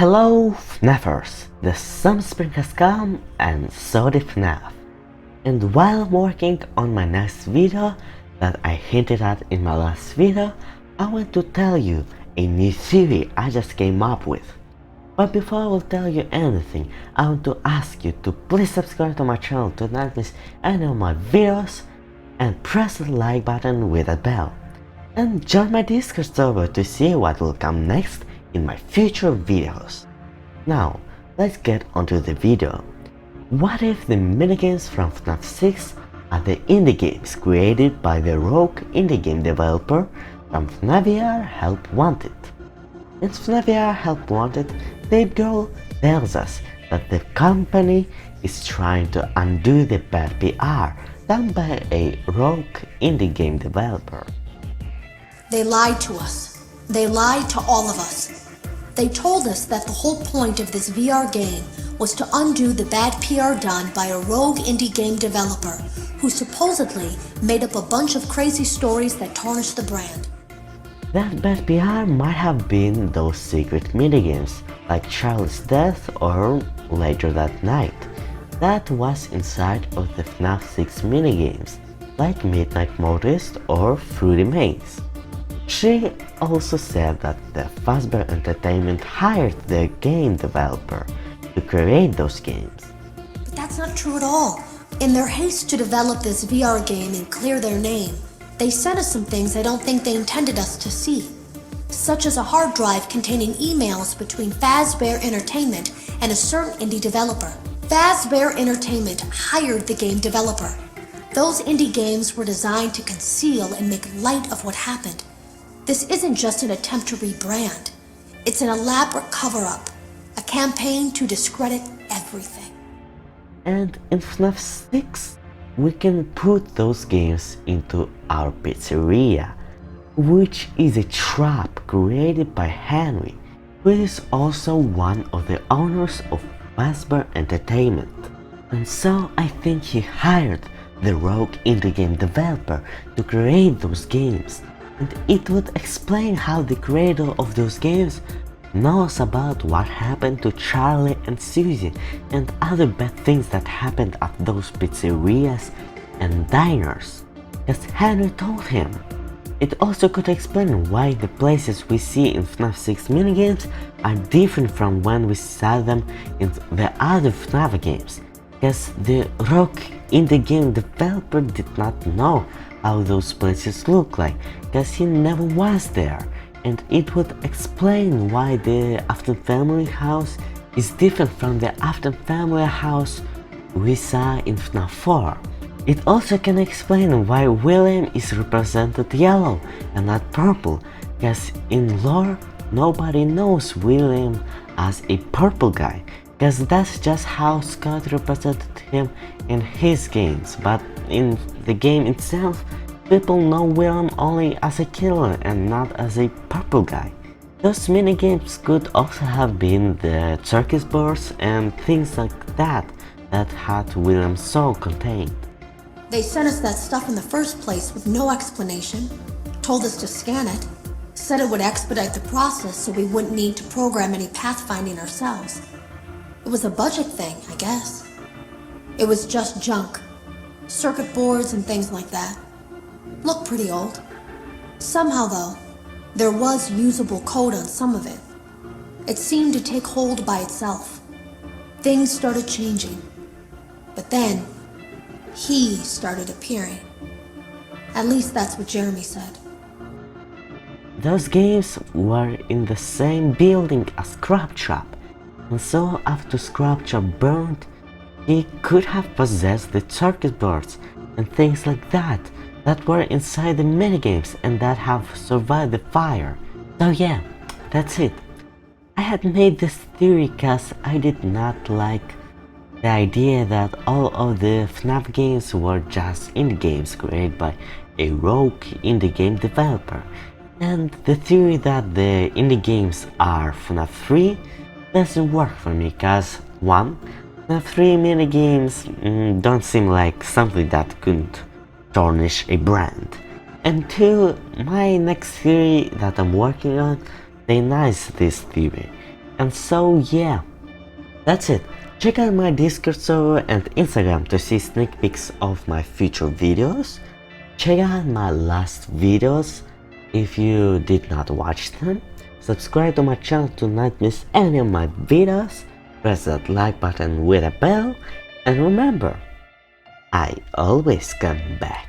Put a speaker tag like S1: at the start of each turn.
S1: Hello FNAFers! The summer spring has come and so did FNAF. And while working on my next video that I hinted at in my last video, I want to tell you a new theory I just came up with. But before I will tell you anything, I want to ask you to please subscribe to my channel to not miss any of my videos and press the like button with a bell. And join my Discord server to see what will come next in my future videos. Now, let's get onto the video. What if the minigames from FNAF 6 are the indie games created by the rogue indie game developer from FNAF VR Help Wanted? In FNAF VR Help Wanted, Dave Grohl tells us that the company is trying to undo the bad PR done by a rogue indie game developer.
S2: They lied to us. They lied to all of us. They told us that the whole point of this VR game was to undo the bad PR done by a rogue indie game developer who supposedly made up a bunch of crazy stories that tarnished the brand.
S1: That bad PR might have been those secret minigames like Charlie's death or Later That Night. That was inside of the FNAF 6 minigames like Midnight Motorist or Fruity Maze. She also said that the Fazbear Entertainment hired the game developer to create those games.
S2: But that's not true at all. In their haste to develop this VR game and clear their name, they sent us some things I don't think they intended us to see, such as a hard drive containing emails between Fazbear Entertainment and a certain indie developer. Fazbear Entertainment hired the game developer. Those indie games were designed to conceal and make light of what happened. This isn't just an attempt to rebrand. It's an elaborate cover-up, a campaign to discredit everything.
S1: And in FNAF 6, we can put those games into our pizzeria, which is a trap created by Henry, who is also one of the owners of Fazbear Entertainment. And so I think he hired the rogue indie game developer to create those games. And it would explain how the creator of those games knows about what happened to Charlie and Susie and other bad things that happened at those pizzerias and diners, because Henry told him. It also could explain why the places we see in FNAF 6 minigames are different from when we saw them in the other FNAF games, because the rogue indie game developer did not know how those places look like, because he never was there, and it would explain why the Afton family house is different from the Afton family house we saw in FNAF 4. It also can explain why William is represented yellow and not purple, because in lore nobody knows William as a purple guy, because that's just how Scott represented him in his games, but in the game itself, people know William only as a killer and not as a purple guy. Those minigames could also have been the circus boards and things like that that had William's soul contained.
S2: They sent us that stuff in the first place with no explanation, told us to scan it, said it would expedite the process so we wouldn't need to program any pathfinding ourselves. It was a budget thing, I guess. It was just junk. Circuit boards and things like that. Looked pretty old. Somehow though, there was usable code on some of it. It seemed to take hold by itself. Things started changing. But then, he started appearing. At least that's what Jeremy said.
S1: Those games were in the same building as Scraptrap, and so after Scraptrap burned, he could have possessed the circuit boards and things like that were inside the minigames and that have survived the fire. So yeah, that's it. I had made this theory cause I did not like the idea that all of the FNAF games were just indie games created by a rogue indie game developer, and the theory that the indie games are FNAF 3 doesn't work for me cause 1. FNAF 3 minigames don't seem like something that could tarnish a brand, and 2. My next theory that I'm working on denies this theory, And so yeah, that's it. Check out my Discord server and Instagram to see sneak peeks of my future videos. Check out my last videos if you did not watch them. Subscribe to my channel to not miss any of my videos. Press that like button with a bell. And remember, I always come back.